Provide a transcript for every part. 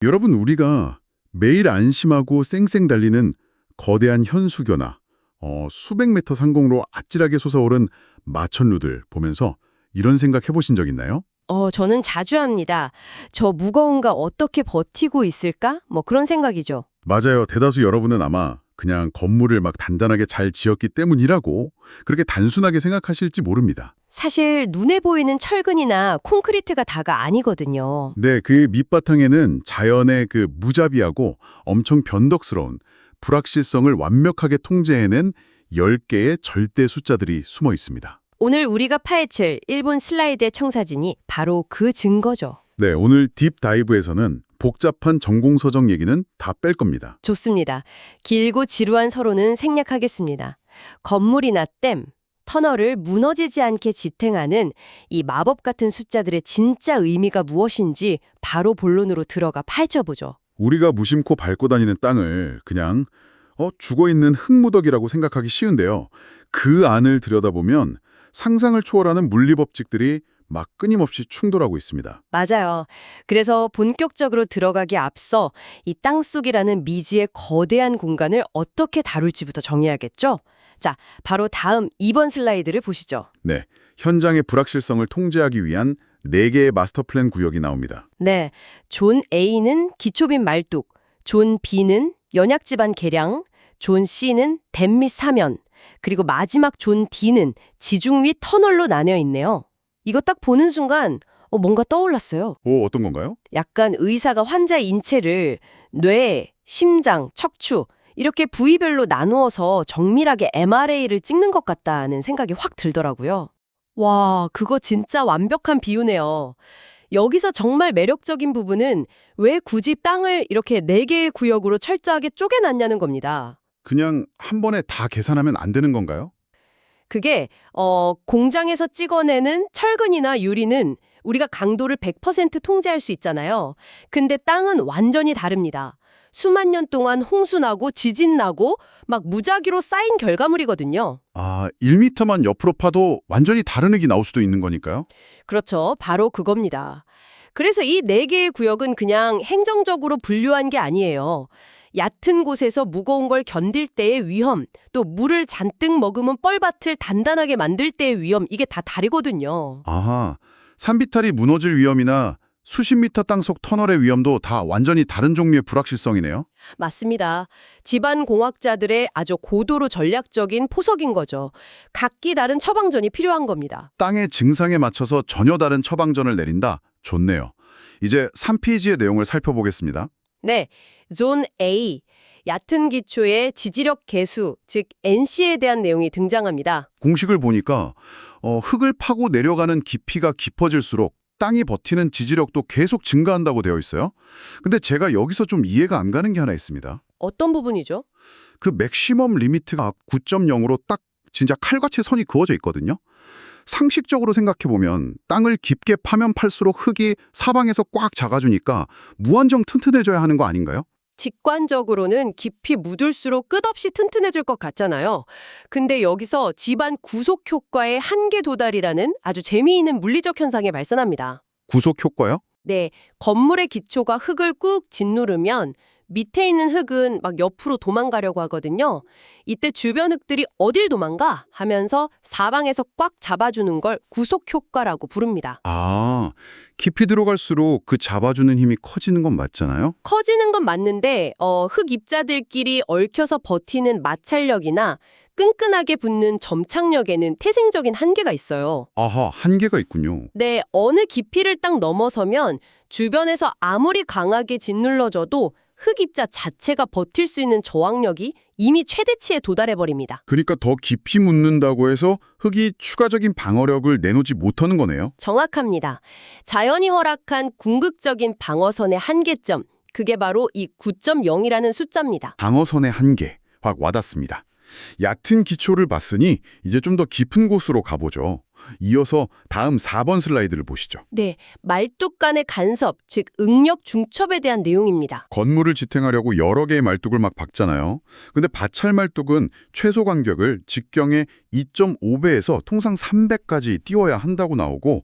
여러분, 우리가 매일 안심하고 쌩쌩 달리는 거대한 현수교나 수백 미터 상공으로 아찔하게 솟아오른 마천루들 보면서 이런 생각 해보신 적 있나요? 저는 자주 합니다. 저 무거운 거 어떻게 버티고 있을까? 뭐 그런 생각이죠. 맞아요. 대다수 여러분은 아마 그냥 건물을 막 단단하게 잘 지었기 때문이라고 그렇게 단순하게 생각하실지 모릅니다. 사실 눈에 보이는 철근이나 콘크리트가 다가 아니거든요. 네, 그 밑바탕에는 자연의 그 무자비하고 엄청 변덕스러운 불확실성을 완벽하게 통제해낸 10개의 절대 숫자들이 숨어 있습니다. 오늘 우리가 파헤칠 일본 슬라이드의 청사진이 바로 그 증거죠. 네, 오늘 딥다이브에서는 복잡한 전공서적 얘기는 다 뺄 겁니다. 좋습니다. 길고 지루한 서론은 생략하겠습니다. 건물이나 댐, 터널을 무너지지 않게 지탱하는 이 마법 같은 숫자들의 진짜 의미가 무엇인지 바로 본론으로 들어가 파헤쳐보죠. 우리가 무심코 밟고 다니는 땅을 그냥 죽어있는 흙무더기라고 생각하기 쉬운데요. 그 안을 들여다보면 상상을 초월하는 물리법칙들이 막 끊임없이 충돌하고 있습니다. 맞아요. 그래서 본격적으로 들어가기 앞서 이 땅속이라는 미지의 거대한 공간을 어떻게 다룰지부터 정해야겠죠? 자, 바로 다음 2번 슬라이드를 보시죠. 네, 현장의 불확실성을 통제하기 위한 4개의 마스터 플랜 구역이 나옵니다. 네, 존 A는 기초빈 말뚝, 존 B는 연약지반 개량, 존 C는 댐 및 사면, 그리고 마지막 존 D는 지중 위 터널로 나뉘어 있네요. 이거 딱 보는 순간 뭔가 떠올랐어요. 오, 어떤 건가요? 약간 의사가 환자의 인체를 뇌, 심장, 척추 이렇게 부위별로 나누어서 정밀하게 MRA를 찍는 것 같다는 생각이 확 들더라고요. 와, 그거 진짜 완벽한 비유네요. 여기서 정말 매력적인 부분은 왜 굳이 땅을 이렇게 4개의 구역으로 철저하게 쪼개놨냐는 겁니다. 그냥 한 번에 다 계산하면 안 되는 건가요? 그게 공장에서 찍어내는 철근이나 유리는 우리가 강도를 100% 통제할 수 있잖아요. 근데 땅은 완전히 다릅니다. 수만 년 동안 홍수 나고 지진 나고 막 무작위로 쌓인 결과물이거든요. 아, 1m만 옆으로 파도 완전히 다른 흙이 나올 수도 있는 거니까요? 그렇죠. 바로 그겁니다. 그래서 이 4개의 구역은 그냥 행정적으로 분류한 게 아니에요. 얕은 곳에서 무거운 걸 견딜 때의 위험, 또 물을 잔뜩 머금은 뻘밭을 단단하게 만들 때의 위험, 이게 다 다르거든요. 아하, 산비탈이 무너질 위험이나 수십 미터 땅속 터널의 위험도 다 완전히 다른 종류의 불확실성이네요. 맞습니다. 집안 공학자들의 아주 고도로 전략적인 포석인 거죠. 각기 다른 처방전이 필요한 겁니다. 땅의 증상에 맞춰서 전혀 다른 처방전을 내린다? 좋네요. 이제 3페이지의 내용을 살펴보겠습니다. 네, 존 A. 얕은 기초의 지지력 계수, 즉 NC에 대한 내용이 등장합니다. 공식을 보니까 흙을 파고 내려가는 깊이가 깊어질수록 땅이 버티는 지지력도 계속 증가한다고 되어 있어요. 근데 제가 여기서 좀 이해가 안 가는 게 하나 있습니다. 어떤 부분이죠? 그 맥시멈 리미트가 9.0으로 딱 진짜 칼같이 선이 그어져 있거든요. 상식적으로 생각해보면 땅을 깊게 파면 팔수록 흙이 사방에서 꽉 작아주니까 무한정 튼튼해져야 하는 거 아닌가요? 직관적으로는 깊이 묻을수록 끝없이 튼튼해질 것 같잖아요. 근데 여기서 집안 구속 효과의 한계 도달이라는 아주 재미있는 물리적 현상이 발생합니다. 구속 효과요? 네, 건물의 기초가 흙을 꾹 짓누르면 밑에 있는 흙은 막 옆으로 도망가려고 하거든요. 이때 주변 흙들이 어딜 도망가? 하면서 사방에서 꽉 잡아주는 걸 구속 효과라고 부릅니다. 아, 깊이 들어갈수록 그 잡아주는 힘이 커지는 건 맞잖아요? 커지는 건 맞는데 흙 입자들끼리 얽혀서 버티는 마찰력이나 끈끈하게 붙는 점착력에는 태생적인 한계가 있어요. 아하, 한계가 있군요. 네, 어느 깊이를 딱 넘어서면 주변에서 아무리 강하게 짓눌러줘도 흙 입자 자체가 버틸 수 있는 저항력이 이미 최대치에 도달해버립니다. 그러니까 더 깊이 묻는다고 해서 흙이 추가적인 방어력을 내놓지 못하는 거네요. 정확합니다. 자연이 허락한 궁극적인 방어선의 한계점, 그게 바로 이 9.0이라는 숫자입니다. 방어선의 한계, 확 와닿습니다. 얕은 기초를 봤으니 이제 좀 더 깊은 곳으로 가보죠. 이어서 다음 4번 슬라이드를 보시죠. 네, 말뚝 간의 간섭, 즉 응력 중첩에 대한 내용입니다. 건물을 지탱하려고 여러 개의 말뚝을 막 박잖아요. 근데 바찰 말뚝은 최소 간격을 직경의 2.5배에서 통상 300까지 띄워야 한다고 나오고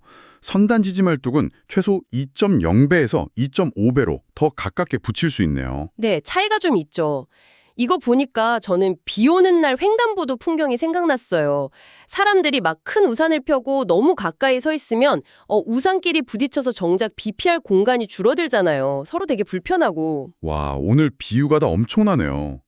선단지지 말뚝은 최소 2.0배에서 2.5배로 더 가깝게 붙일 수 있네요. 네, 차이가 좀 있죠. 이거 보니까 저는 비 오는 날 횡단보도 풍경이 생각났어요. 사람들이 막 큰 우산을 펴고 너무 가까이 서 있으면 우산끼리 부딪혀서 정작 비 피할 공간이 줄어들잖아요. 서로 되게 불편하고. 와, 오늘 비유가 다 엄청나네요.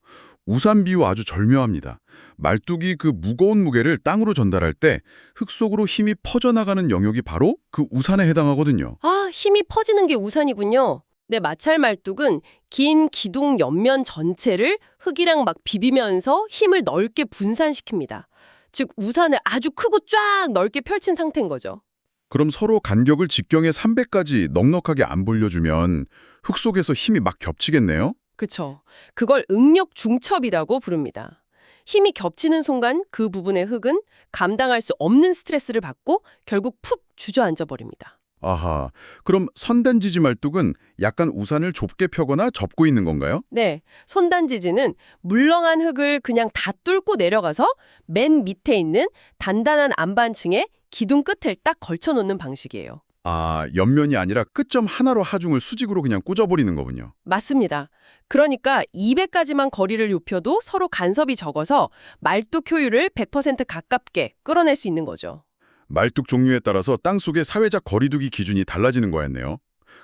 우산 비유 아주 절묘합니다. 말뚝이 그 무거운 무게를 땅으로 전달할 때 흙 속으로 힘이 퍼져나가는 영역이 바로 그 우산에 해당하거든요. 아, 힘이 퍼지는 게 우산이군요. 네, 마찰 말뚝은 긴 기둥 옆면 전체를 흙이랑 막 비비면서 힘을 넓게 분산시킵니다. 즉, 우산을 아주 크고 쫙 넓게 펼친 상태인 거죠. 그럼 서로 간격을 직경의 3배까지 넉넉하게 안 벌려주면 흙 속에서 힘이 막 겹치겠네요? 그쵸. 그걸 응력 중첩이라고 부릅니다. 힘이 겹치는 순간 그 부분의 흙은 감당할 수 없는 스트레스를 받고 결국 푹 주저앉아 버립니다. 아하, 그럼 선단지지 말뚝은 약간 우산을 좁게 펴거나 접고 있는 건가요? 네, 손단지지는 물렁한 흙을 그냥 다 뚫고 내려가서 맨 밑에 있는 단단한 안반층에 기둥 끝을 딱 걸쳐놓는 방식이에요. 아, 옆면이 아니라 끝점 하나로 하중을 수직으로 그냥 꽂아버리는 거군요. 맞습니다. 그러니까 200까지만 거리를 좁혀도 서로 간섭이 적어서 말뚝 효율을 100% 가깝게 끌어낼 수 있는 거죠. 말뚝 종류에 따라서 땅속의 사회적 거리두기 기준이 달라지는 거였네요.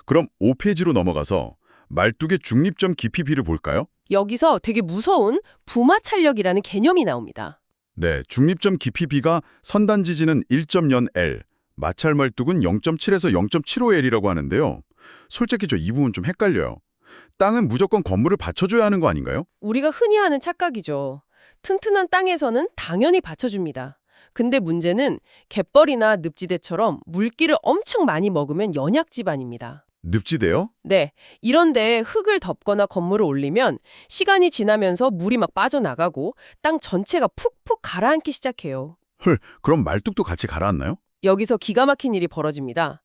그럼 5페이지로 넘어가서 말뚝의 중립점 깊이비를 볼까요? 여기서 되게 무서운 부마찰력이라는 개념이 나옵니다. 네, 중립점 깊이비가 선단지지는 1.0L, 마찰 말뚝은 0.7에서 0.75L이라고 하는데요. 솔직히 저 이 부분 좀 헷갈려요. 땅은 무조건 건물을 받쳐줘야 하는 거 아닌가요? 우리가 흔히 하는 착각이죠. 튼튼한 땅에서는 당연히 받쳐줍니다. 근데 문제는 갯벌이나 늪지대처럼 물기를 엄청 많이 먹으면 연약 지반입니다. 늪지대요? 네, 이런데 흙을 덮거나 건물을 올리면 시간이 지나면서 물이 막 빠져나가고 땅 전체가 푹푹 가라앉기 시작해요. 헐, 그럼 말뚝도 같이 가라앉나요? 여기서 기가 막힌 일이 벌어집니다.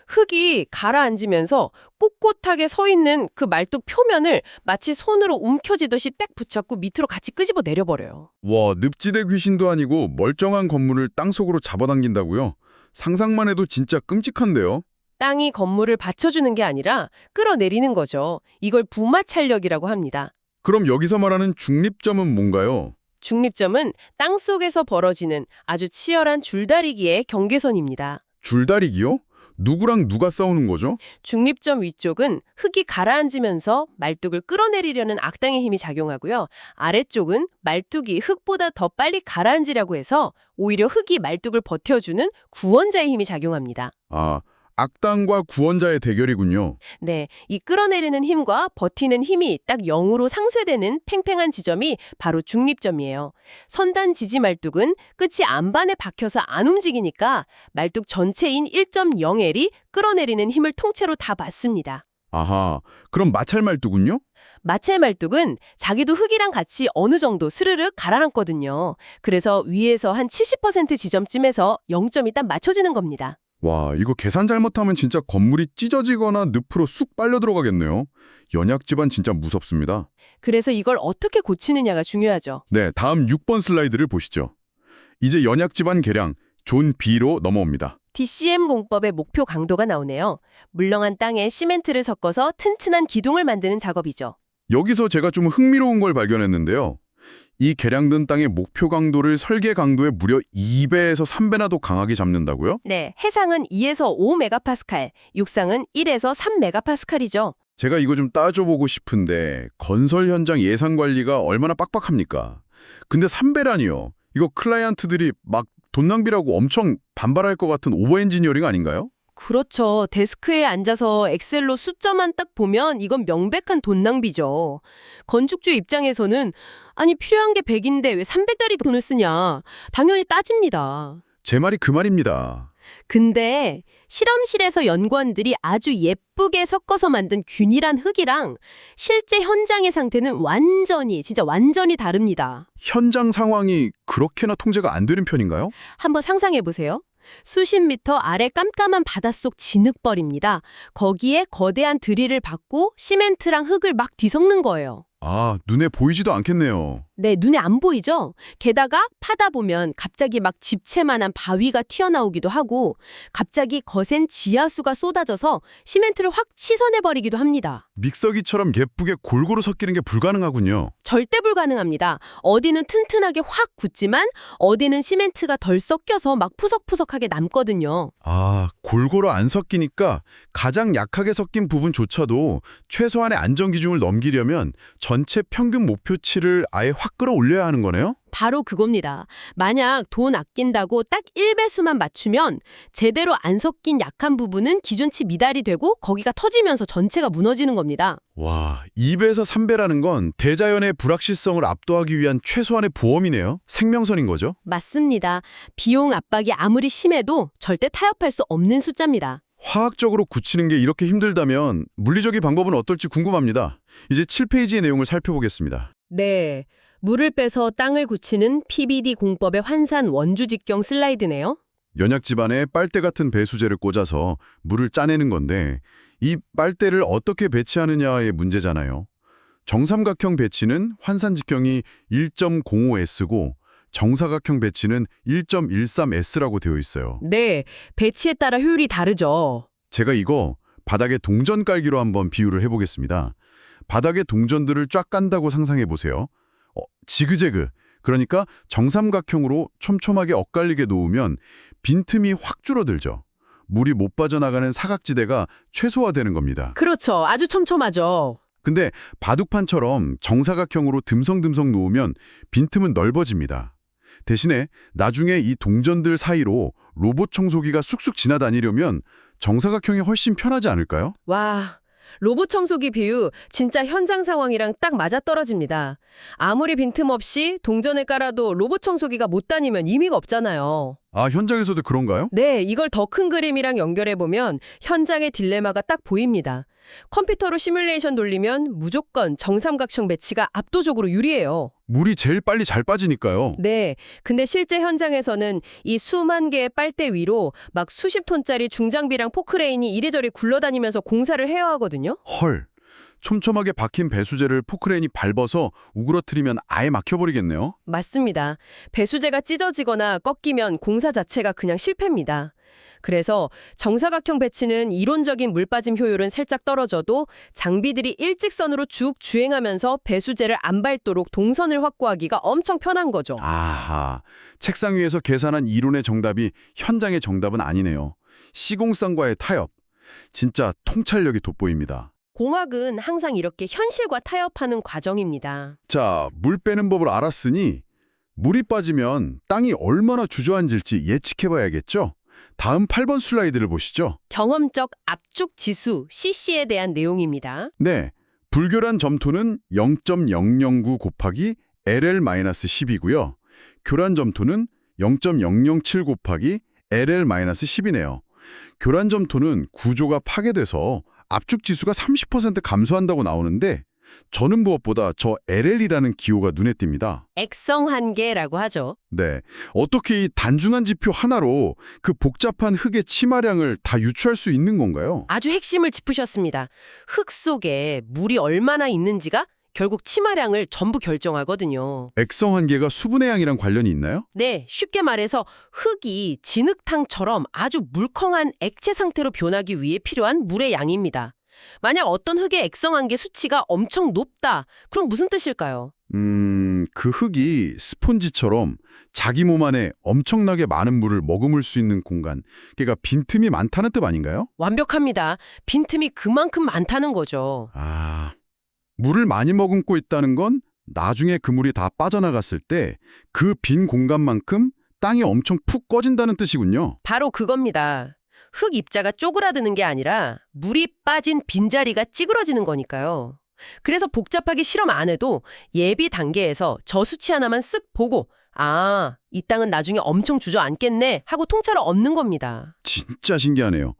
흙이 가라앉으면서 꼿꼿하게 서 있는 그 말뚝 표면을 마치 손으로 움켜쥐듯이 딱 붙잡고 밑으로 같이 끄집어 내려버려요. 와, 늪지대 귀신도 아니고 멀쩡한 건물을 땅속으로 잡아당긴다고요? 상상만 해도 진짜 끔찍한데요? 땅이 건물을 받쳐주는 게 아니라 끌어내리는 거죠. 이걸 부마찰력이라고 합니다. 그럼 여기서 말하는 중립점은 뭔가요? 중립점은 땅 속에서 벌어지는 아주 치열한 줄다리기의 경계선입니다. 줄다리기요? 누구랑 누가 싸우는 거죠? 중립점 위쪽은 흙이 가라앉으면서 말뚝을 끌어내리려는 악당의 힘이 작용하고요. 아래쪽은 말뚝이 흙보다 더 빨리 가라앉으려고 해서 오히려 흙이 말뚝을 버텨주는 구원자의 힘이 작용합니다. 아, 악당과 구원자의 대결이군요. 네, 이 끌어내리는 힘과 버티는 힘이 딱 0으로 상쇄되는 팽팽한 지점이 바로 중립점이에요. 선단 지지 말뚝은 끝이 안반에 박혀서 안 움직이니까 말뚝 전체인 1.0L이 끌어내리는 힘을 통째로 다 받습니다. 아하, 그럼 마찰 말뚝은요? 마찰 말뚝은 자기도 흙이랑 같이 어느 정도 스르륵 가라앉거든요. 그래서 위에서 한 70% 지점쯤에서 0점이 딱 맞춰지는 겁니다. 와, 이거 계산 잘못하면 진짜 건물이 찢어지거나 늪으로 쑥 빨려 들어가겠네요. 연약 집안 진짜 무섭습니다. 그래서 이걸 어떻게 고치느냐가 중요하죠. 네, 다음 6번 슬라이드를 보시죠. 이제 연약 집안 계량, 존 B로 넘어옵니다. DCM 공법의 목표 강도가 나오네요. 물렁한 땅에 시멘트를 섞어서 튼튼한 기둥을 만드는 작업이죠. 여기서 제가 좀 흥미로운 걸 발견했는데요. 이 계량된 땅의 목표 강도를 설계 강도의 무려 2배에서 3배나 더 강하게 잡는다고요? 네, 해상은 2에서 5메가파스칼, 육상은 1에서 3메가파스칼이죠. 제가 이거 좀 따져보고 싶은데 건설 현장 예산 관리가 얼마나 빡빡합니까? 근데 3배라니요. 이거 클라이언트들이 막 돈 낭비라고 엄청 반발할 것 같은 오버 엔지니어링 아닌가요? 그렇죠. 데스크에 앉아서 엑셀로 숫자만 딱 보면 이건 명백한 돈 낭비죠. 건축주 입장에서는 아니 필요한 게 100인데 왜 300짜리 돈을 쓰냐. 당연히 따집니다. 제 말이 그 말입니다. 근데 실험실에서 연구원들이 아주 예쁘게 섞어서 만든 균일한 흙이랑 실제 현장의 상태는 진짜 완전히 다릅니다. 현장 상황이 그렇게나 통제가 안 되는 편인가요? 한번 상상해 보세요. 수십 미터 아래 깜깜한 바닷속 진흙벌입니다. 거기에 거대한 드릴을 받고 시멘트랑 흙을 막 뒤섞는 거예요. 아, 눈에 보이지도 않겠네요. 네, 눈에 안 보이죠? 게다가 파다 보면 갑자기 막 집채만한 바위가 튀어나오기도 하고 갑자기 거센 지하수가 쏟아져서 시멘트를 확 씻어내버리기도 합니다. 믹서기처럼 예쁘게 골고루 섞이는 게 불가능하군요. 절대 불가능합니다. 어디는 튼튼하게 확 굳지만 어디는 시멘트가 덜 섞여서 막 푸석푸석하게 남거든요. 아, 골고루 안 섞이니까 가장 약하게 섞인 부분조차도 최소한의 안전 기준을 넘기려면 전체 평균 목표치를 아예 확 끌어올려야 하는 거네요? 바로 그겁니다. 만약 돈 아낀다고 딱 1배수만 맞추면 제대로 안 섞인 약한 부분은 기준치 미달이 되고 거기가 터지면서 전체가 무너지는 겁니다. 와, 2배에서 3배라는 건 대자연의 불확실성을 압도하기 위한 최소한의 보험이네요. 생명선인 거죠. 맞습니다. 비용 압박이 아무리 심해도 절대 타협할 수 없는 숫자입니다. 화학적으로 굳히는 게 이렇게 힘들다면 물리적인 방법은 어떨지 궁금합니다. 이제 7페이지의 내용을 살펴보겠습니다. 네. 물을 빼서 땅을 굳히는 PBD 공법의 환산 원주 직경 슬라이드네요. 연약 집안에 빨대 같은 배수제를 꽂아서 물을 짜내는 건데 이 빨대를 어떻게 배치하느냐의 문제잖아요. 정삼각형 배치는 환산 직경이 1.05S고 정사각형 배치는 1.13S라고 되어 있어요. 네. 배치에 따라 효율이 다르죠. 제가 이거 바닥에 동전 깔기로 한번 비유를 해보겠습니다. 바닥에 동전들을 쫙 깐다고 상상해 보세요. 지그재그, 그러니까 정삼각형으로 촘촘하게 엇갈리게 놓으면 빈틈이 확 줄어들죠. 물이 못 빠져나가는 사각지대가 최소화되는 겁니다. 그렇죠. 아주 촘촘하죠. 근데 바둑판처럼 정사각형으로 듬성듬성 놓으면 빈틈은 넓어집니다. 대신에 나중에 이 동전들 사이로 로봇 청소기가 쑥쑥 지나다니려면 정사각형이 훨씬 편하지 않을까요? 와, 로봇 청소기 비유 진짜 현장 상황이랑 딱 맞아떨어집니다. 아무리 빈틈없이 동전을 깔아도 로봇 청소기가 못 다니면 의미가 없잖아요. 아, 현장에서도 그런가요? 네, 이걸 더 큰 그림이랑 연결해보면 현장의 딜레마가 딱 보입니다. 컴퓨터로 시뮬레이션 돌리면 무조건 정삼각형 배치가 압도적으로 유리해요. 물이 제일 빨리 잘 빠지니까요. 네, 근데 실제 현장에서는 이 수만 개의 빨대 위로 막 수십 톤짜리 중장비랑 포크레인이 이리저리 굴러다니면서 공사를 해야 하거든요. 헐, 촘촘하게 박힌 배수제를 포크레인이 밟아서 우그러뜨리면 아예 막혀버리겠네요. 맞습니다. 배수제가 찢어지거나 꺾이면 공사 자체가 그냥 실패입니다. 그래서 정사각형 배치는 이론적인 물 빠짐 효율은 살짝 떨어져도 장비들이 일직선으로 쭉 주행하면서 배수제를 안 밟도록 동선을 확보하기가 엄청 편한 거죠. 아하, 책상 위에서 계산한 이론의 정답이 현장의 정답은 아니네요. 시공성과의 타협, 진짜 통찰력이 돋보입니다. 공학은 항상 이렇게 현실과 타협하는 과정입니다. 자, 물 빼는 법을 알았으니 물이 빠지면 땅이 얼마나 주저앉을지 예측해봐야겠죠? 다음 8번 슬라이드를 보시죠. 경험적 압축 지수 CC에 대한 내용입니다. 네, 불교란 점토는 0.009 곱하기 LL-10이고요. 교란 점토는 0.007 곱하기 LL-10이네요. 교란 점토는 구조가 파괴돼서 압축 지수가 30% 감소한다고 나오는데 저는 무엇보다 저 LL이라는 기호가 눈에 띕니다. 액성 한계라고 하죠. 네, 어떻게 이 단순한 지표 하나로 그 복잡한 흙의 치마량을 다 유추할 수 있는 건가요? 아주 핵심을 짚으셨습니다. 흙 속에 물이 얼마나 있는지가 결국 치마량을 전부 결정하거든요. 액성 한계가 수분의 양이랑 관련이 있나요? 네, 쉽게 말해서 흙이 진흙탕처럼 아주 물컹한 액체 상태로 변하기 위해 필요한 물의 양입니다. 만약 어떤 흙의 액성 한계 수치가 엄청 높다, 그럼 무슨 뜻일까요? 그 흙이 스폰지처럼 자기 몸 안에 엄청나게 많은 물을 머금을 수 있는 공간, 그러니까 빈틈이 많다는 뜻 아닌가요? 완벽합니다. 빈틈이 그만큼 많다는 거죠. 아, 물을 많이 머금고 있다는 건 나중에 그 물이 다 빠져나갔을 때 그 빈 공간만큼 땅이 엄청 푹 꺼진다는 뜻이군요. 바로 그겁니다. 흙 입자가 쪼그라드는 게 아니라 물이 빠진 빈자리가 찌그러지는 거니까요. 그래서 복잡하게 실험 안 해도 예비 단계에서 저 수치 하나만 쓱 보고 아, 이 땅은 나중에 엄청 주저앉겠네 하고 통찰을 얻는 겁니다. 진짜 신기하네요.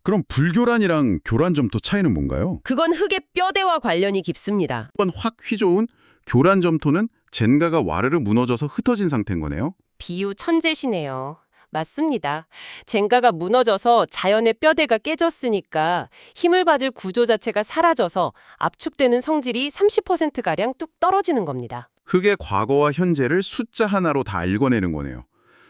그럼 불교란이랑 교란 점토 차이는 뭔가요? 그건 흙의 뼈대와 관련이 깊습니다. 한번 확 휘저은 교란 점토는 젠가가 와르르 무너져서 흩어진 상태인 거네요. 비유 천재시네요. 맞습니다. 젠가가 무너져서 자연의 뼈대가 깨졌으니까 힘을 받을 구조 자체가 사라져서 압축되는 성질이 30%가량 뚝 떨어지는 겁니다. 흙의 과거와 현재를 숫자 하나로 다 읽어내는 거네요.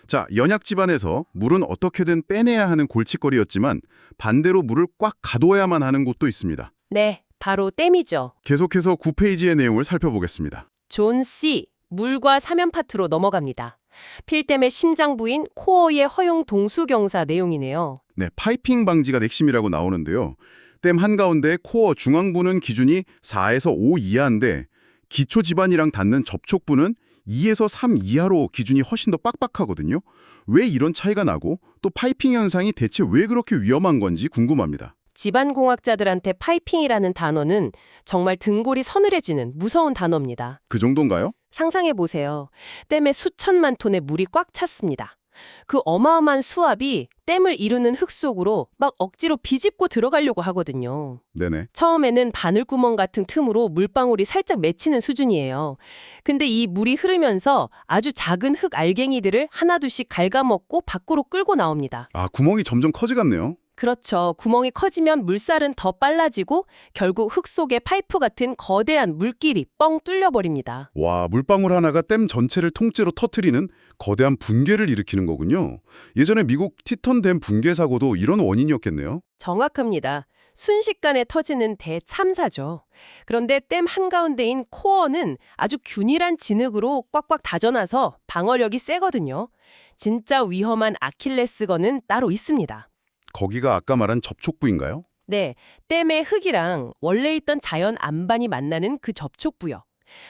자, 연약 집안에서 물은 어떻게든 빼내야 하는 골칫거리였지만 반대로 물을 꽉 가둬야만 하는 곳도 있습니다. 네, 바로 댐이죠. 계속해서 9페이지의 내용을 살펴보겠습니다. 존 C. 물과 사면 파트로 넘어갑니다. 필댐의 심장 부인 코어의 허용 동수경사 내용이네요. 네, 파이핑 방지가 핵심이라고 나오는데요. 댐 한가운데 코어 중앙부는 기준이 4에서 5 이하인데 기초 지반이랑 닿는 접촉부는 2에서 3 이하로 기준이 훨씬 더 빡빡하거든요. 왜 이런 차이가 나고 또 파이핑 현상이 대체 왜 그렇게 위험한 건지 궁금합니다. 집안공학자들한테 파이핑이라는 단어는 정말 등골이 서늘해지는 무서운 단어입니다. 그 정도인가요? 상상해보세요. 댐에 수천만 톤의 물이 꽉 찼습니다. 그 어마어마한 수압이 댐을 이루는 흙 속으로 막 억지로 비집고 들어가려고 하거든요. 네네. 처음에는 바늘구멍 같은 틈으로 물방울이 살짝 맺히는 수준이에요. 근데 이 물이 흐르면서 아주 작은 흙 알갱이들을 하나둘씩 갉아먹고 밖으로 끌고 나옵니다. 아, 구멍이 점점 커지겠네요. 그렇죠. 구멍이 커지면 물살은 더 빨라지고 결국 흙 속에 파이프 같은 거대한 물길이 뻥 뚫려버립니다. 와, 물방울 하나가 댐 전체를 통째로 터트리는 거대한 붕괴를 일으키는 거군요. 예전에 미국 티턴 댐 붕괴 사고도 이런 원인이었겠네요. 정확합니다. 순식간에 터지는 대참사죠. 그런데 댐 한가운데인 코어는 아주 균일한 진흙으로 꽉꽉 다져놔서 방어력이 세거든요. 진짜 위험한 아킬레스건은 따로 있습니다. 거기가 아까 말한 접촉부인가요? 네, 댐의 흙이랑 원래 있던 자연 안반이 만나는 그 접촉부요.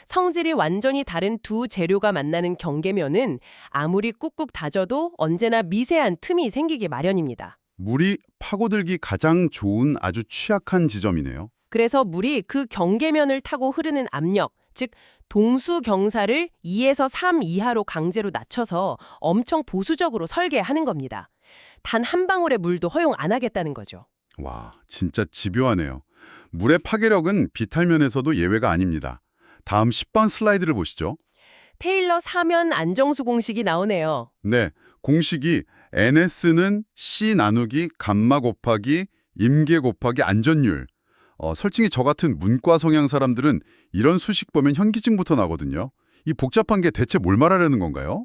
성질이 완전히 다른 두 재료가 만나는 경계면은 아무리 꾹꾹 다져도 언제나 미세한 틈이 생기기 마련입니다. 물이 파고들기 가장 좋은 아주 취약한 지점이네요. 그래서 물이 그 경계면을 타고 흐르는 압력, 즉 동수경사를 2에서 3 이하로 강제로 낮춰서 엄청 보수적으로 설계하는 겁니다. 단 한 방울의 물도 허용 안 하겠다는 거죠. 와, 진짜 집요하네요. 물의 파괴력은 비탈면에서도 예외가 아닙니다. 다음 10번 슬라이드를 보시죠. 테일러 사면 안정수 공식이 나오네요. 네, 공식이 NS는 C 나누기 감마 곱하기 임계 곱하기 안전율. 솔직히 저 같은 문과 성향 사람들은 이런 수식 보면 현기증부터 나거든요. 이 복잡한 게 대체 뭘 말하려는 건가요?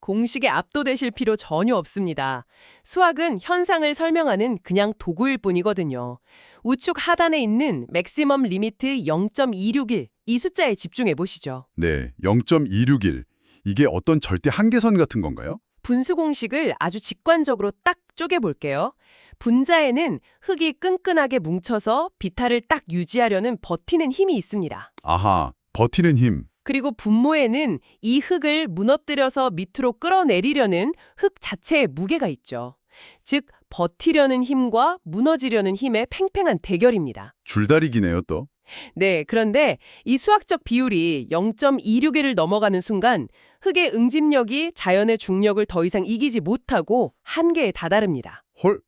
공식에 압도되실 필요 전혀 없습니다. 수학은 현상을 설명하는 그냥 도구일 뿐이거든요. 우측 하단에 있는 맥시멈 리미트 0.261, 이 숫자에 집중해 보시죠. 네, 0.261. 이게 어떤 절대 한계선 같은 건가요? 분수 공식을 아주 직관적으로 딱 쪼개볼게요. 분자에는 흙이 끈끈하게 뭉쳐서 비탈을 딱 유지하려는 버티는 힘이 있습니다. 아하, 버티는 힘. 그리고 분모에는 이 흙을 무너뜨려서 밑으로 끌어내리려는 흙 자체의 무게가 있죠. 즉, 버티려는 힘과 무너지려는 힘의 팽팽한 대결입니다. 줄다리기네요, 또. 네, 그런데 이 수학적 비율이 0.261을 넘어가는 순간 흙의 응집력이 자연의 중력을 더 이상 이기지 못하고 한계에 다다릅니다. 헐,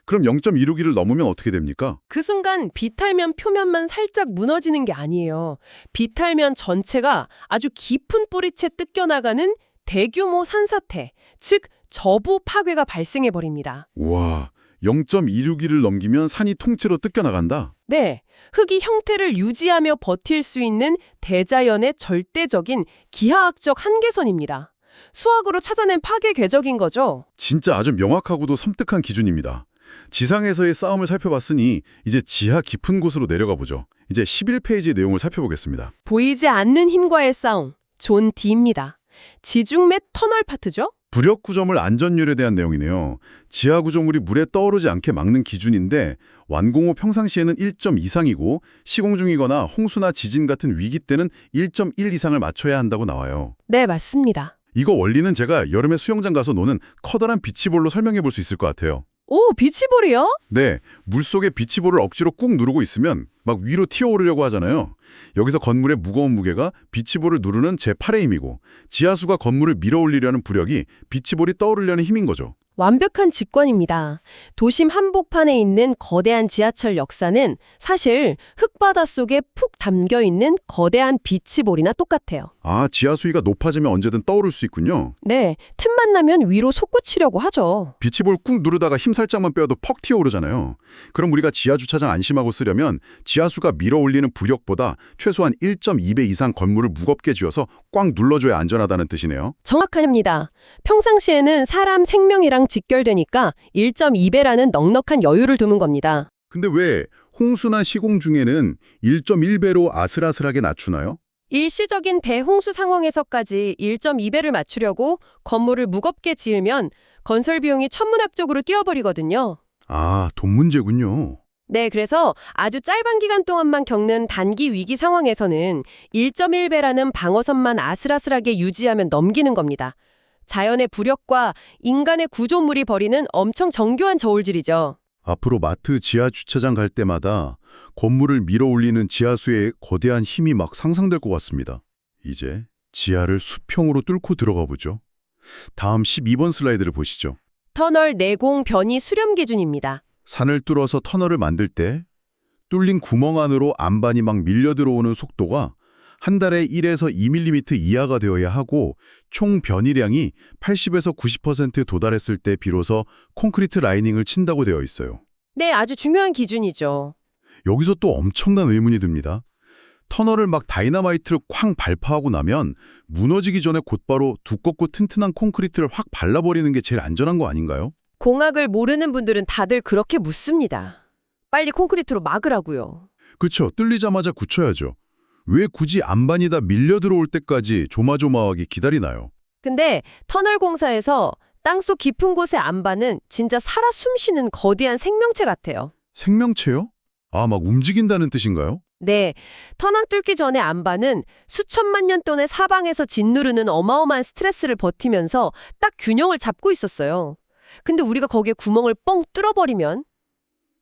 그럼 0.261을 넘으면 어떻게 됩니까? 그 순간 비탈면 표면만 살짝 무너지는 게 아니에요. 비탈면 전체가 아주 깊은 뿌리채 뜯겨나가는 대규모 산사태, 즉 저부 파괴가 발생해버립니다. 와, 0.261을 넘기면 산이 통째로 뜯겨나간다? 네, 흙이 형태를 유지하며 버틸 수 있는 대자연의 절대적인 기하학적 한계선입니다. 수학으로 찾아낸 파괴 궤적인 거죠. 진짜 아주 명확하고도 섬뜩한 기준입니다. 지상에서의 싸움을 살펴봤으니 이제 지하 깊은 곳으로 내려가 보죠. 이제 11페이지 내용을 살펴보겠습니다. 보이지 않는 힘과의 싸움, 존 D입니다. 지중 및 터널 파트죠? 부력 구조물 안전율에 대한 내용이네요. 지하 구조물이 물에 떠오르지 않게 막는 기준인데 완공 후 평상시에는 1점 이상이고 시공 중이거나 홍수나 지진 같은 위기 때는 1.1 이상을 맞춰야 한다고 나와요. 네, 맞습니다. 이거 원리는 제가 여름에 수영장 가서 노는 커다란 비치볼로 설명해 볼 수 있을 것 같아요. 오, 비치볼이요? 네, 물속에 비치볼을 억지로 꾹 누르고 있으면 막 위로 튀어오르려고 하잖아요. 여기서 건물의 무거운 무게가 비치볼을 누르는 제8의 힘이고 지하수가 건물을 밀어올리려는 부력이 비치볼이 떠오르려는 힘인 거죠. 완벽한 직관입니다. 도심 한복판에 있는 거대한 지하철 역사는 사실 흙바다 속에 푹 담겨 있는 거대한 비치볼이나 똑같아요. 아, 지하 수위가 높아지면 언제든 떠오를 수 있군요. 네, 틈만 나면 위로 솟구치려고 하죠. 비치볼 꾹 누르다가 힘 살짝만 빼어도 퍽 튀어오르잖아요. 그럼 우리가 지하 주차장 안심하고 쓰려면 지하수가 밀어올리는 부력보다 최소한 1.2배 이상 건물을 무겁게 지어서 꽉 눌러줘야 안전하다는 뜻이네요. 정확합니다. 평상시에는 사람 생명이랑 직결되니까 1.2배라는 넉넉한 여유를 두는 겁니다. 근데 왜 홍수나 시공 중에는 1.1배로 아슬아슬하게 낮추나요? 일시적인 대홍수 상황에서까지 1.2배를 맞추려고 건물을 무겁게 지으면 건설 비용이 천문학적으로 뛰어버리거든요. 아, 돈 문제군요. 네, 그래서 아주 짧은 기간 동안만 겪는 단기 위기 상황에서는 1.1배라는 방어선만 아슬아슬하게 유지하면 넘기는 겁니다. 자연의 부력과 인간의 구조물이 벌이는 엄청 정교한 저울질이죠. 앞으로 마트 지하 주차장 갈 때마다 건물을 밀어올리는 지하수의 거대한 힘이 막 상상될 것 같습니다. 이제 지하를 수평으로 뚫고 들어가 보죠. 다음 12번 슬라이드를 보시죠. 터널 내공 변이 수렴 기준입니다. 산을 뚫어서 터널을 만들 때 뚫린 구멍 안으로 안반이 막 밀려 들어오는 속도가 한 달에 1에서 2mm 이하가 되어야 하고 총 변이량이 80에서 90% 도달했을 때 비로소 콘크리트 라이닝을 친다고 되어 있어요. 네, 아주 중요한 기준이죠. 여기서 또 엄청난 의문이 듭니다. 터널을 막 다이너마이트를 쾅 발파하고 나면 무너지기 전에 곧바로 두껍고 튼튼한 콘크리트를 확 발라버리는 게 제일 안전한 거 아닌가요? 공학을 모르는 분들은 다들 그렇게 묻습니다. 빨리 콘크리트로 막으라고요. 그쵸, 뚫리자마자 굳혀야죠. 왜 굳이 안반이 다 밀려 들어올 때까지 조마조마하게 기다리나요? 근데 터널 공사에서 땅속 깊은 곳의 안반은 진짜 살아 숨쉬는 거대한 생명체 같아요. 생명체요? 아, 막 움직인다는 뜻인가요? 네, 터널 뚫기 전에 안반은 수천만 년 동안 사방에서 짓누르는 어마어마한 스트레스를 버티면서 딱 균형을 잡고 있었어요. 근데 우리가 거기에 구멍을 뻥 뚫어버리면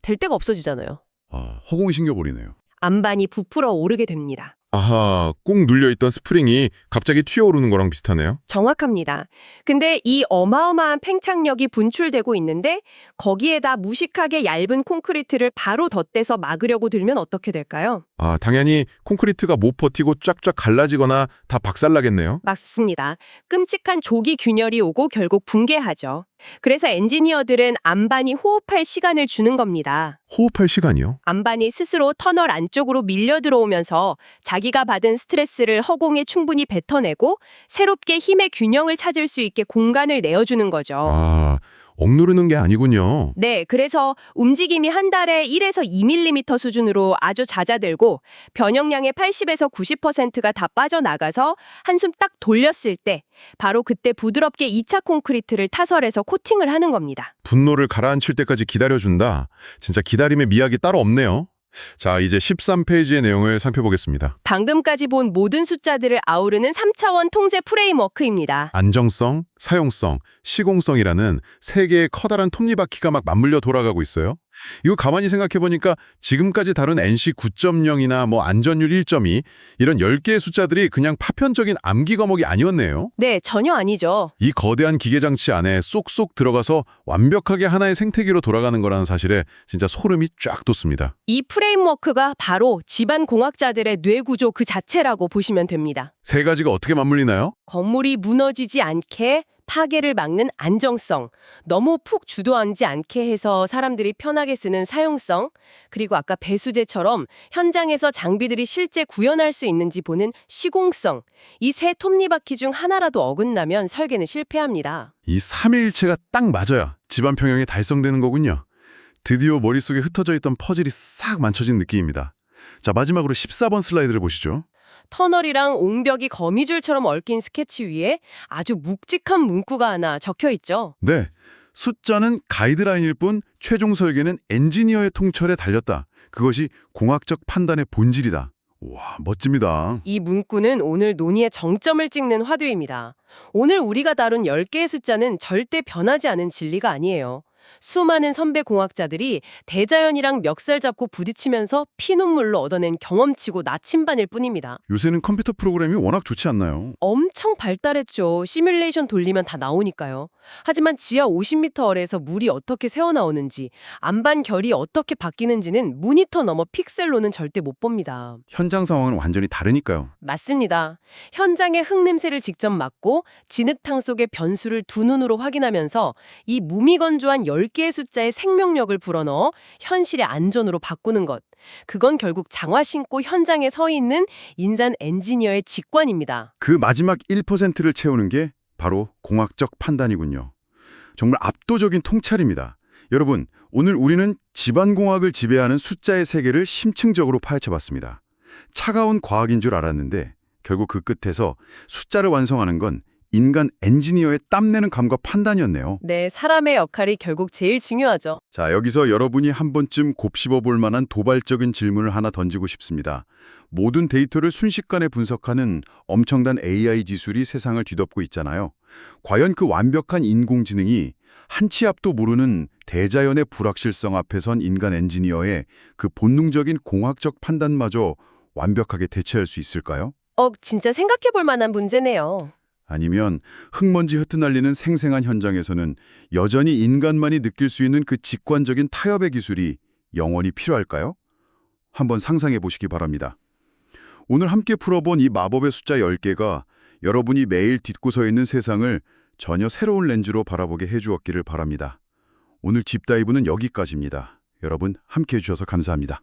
될 데가 없어지잖아요. 아, 허공이 신겨버리네요. 안반이 부풀어 오르게 됩니다. 아하, 꾹 눌려있던 스프링이 갑자기 튀어오르는 거랑 비슷하네요. 정확합니다. 근데 이 어마어마한 팽창력이 분출되고 있는데 거기에다 무식하게 얇은 콘크리트를 바로 덧대서 막으려고 들면 어떻게 될까요? 아, 당연히 콘크리트가 못 버티고 쫙쫙 갈라지거나 다 박살나겠네요. 맞습니다. 끔찍한 조기 균열이 오고 결국 붕괴하죠. 그래서 엔지니어들은 안반이 호흡할 시간을 주는 겁니다. 호흡할 시간이요? 안반이 스스로 터널 안쪽으로 밀려 들어오면서 자기가 받은 스트레스를 허공에 충분히 뱉어내고 새롭게 힘의 균형을 찾을 수 있게 공간을 내어주는 거죠. 아, 억누르는 게 아니군요. 네, 그래서 움직임이 한 달에 1에서 2mm 수준으로 아주 잦아들고 변형량의 80에서 90%가 다 빠져나가서 한숨 딱 돌렸을 때 바로 그때 부드럽게 2차 콘크리트를 타설해서 코팅을 하는 겁니다. 분노를 가라앉힐 때까지 기다려준다. 진짜 기다림의 미학이 따로 없네요. 자, 이제 13페이지의 내용을 살펴보겠습니다. 방금까지 본 모든 숫자들을 아우르는 3차원 통제 프레임워크입니다. 안정성, 사용성, 시공성이라는 세 개의 커다란 톱니바퀴가 막 맞물려 돌아가고 있어요. 이거 가만히 생각해보니까 지금까지 다룬 NC 9.0이나 뭐 안전율 1.2 이런 10개의 숫자들이 그냥 파편적인 암기 과목이 아니었네요. 네, 전혀 아니죠. 이 거대한 기계장치 안에 쏙쏙 들어가서 완벽하게 하나의 생태계로 돌아가는 거라는 사실에 진짜 소름이 쫙 돋습니다. 이 프레임워크가 바로 집안 공학자들의 뇌구조 그 자체라고 보시면 됩니다. 세 가지가 어떻게 맞물리나요? 건물이 무너지지 않게 파괴를 막는 안정성, 너무 푹 주저앉지 않게 해서 사람들이 편하게 쓰는 사용성, 그리고 아까 배수제처럼 현장에서 장비들이 실제 구현할 수 있는지 보는 시공성, 이 세 톱니바퀴 중 하나라도 어긋나면 설계는 실패합니다. 이 삼위일체가 딱 맞아야 집안 평형이 달성되는 거군요. 드디어 머릿속에 흩어져 있던 퍼즐이 싹 맞춰진 느낌입니다. 자, 마지막으로 14번 슬라이드를 보시죠. 터널이랑 옹벽이 거미줄처럼 얽힌 스케치 위에 아주 묵직한 문구가 하나 적혀 있죠. 네, 숫자는 가이드라인일 뿐 최종 설계는 엔지니어의 통찰에 달렸다. 그것이 공학적 판단의 본질이다. 와, 멋집니다. 이 문구는 오늘 논의의 정점을 찍는 화두입니다. 오늘 우리가 다룬 10개의 숫자는 절대 변하지 않은 진리가 아니에요. 수많은 선배 공학자들이 대자연이랑 멱살 잡고 부딪히면서 피눈물로 얻어낸 경험치고 나침반일 뿐입니다. 요새는 컴퓨터 프로그램이 워낙 좋지 않나요? 엄청 발달했죠. 시뮬레이션 돌리면 다 나오니까요. 하지만 지하 50m 아래에서 물이 어떻게 새어나오는지, 안반 결이 어떻게 바뀌는지는 모니터 너머 픽셀로는 절대 못 봅니다. 현장 상황은 완전히 다르니까요. 맞습니다. 현장의 흙냄새를 직접 맡고 진흙탕 속의 변수를 두 눈으로 확인하면서 이 무미건조한 10개의 숫자의 생명력을 불어넣어 현실의 안전으로 바꾸는 것. 그건 결국 장화 신고 현장에 서 있는 인산 엔지니어의 직관입니다. 그 마지막 1%를 채우는 게 바로 공학적 판단이군요. 정말 압도적인 통찰입니다. 여러분, 오늘 우리는 집안공학을 지배하는 숫자의 세계를 심층적으로 파헤쳐봤습니다. 차가운 과학인 줄 알았는데 결국 그 끝에서 숫자를 완성하는 건 인간 엔지니어의 땀내는 감과 판단이었네요. 네, 사람의 역할이 결국 제일 중요하죠. 자, 여기서 여러분이 한 번쯤 곱씹어 볼 만한 도발적인 질문을 하나 던지고 싶습니다. 모든 데이터를 순식간에 분석하는 엄청난 AI 기술이 세상을 뒤덮고 있잖아요. 과연 그 완벽한 인공지능이 한 치 앞도 모르는 대자연의 불확실성 앞에 선 인간 엔지니어의 그 본능적인 공학적 판단마저 완벽하게 대체할 수 있을까요? 진짜 생각해 볼 만한 문제네요. 아니면 흙먼지 흩날리는 생생한 현장에서는 여전히 인간만이 느낄 수 있는 그 직관적인 타협의 기술이 영원히 필요할까요? 한번 상상해 보시기 바랍니다. 오늘 함께 풀어본 이 마법의 숫자 10개가 여러분이 매일 딛고 서 있는 세상을 전혀 새로운 렌즈로 바라보게 해주었기를 바랍니다. 오늘 딥다이브는 여기까지입니다. 여러분 함께 해주셔서 감사합니다.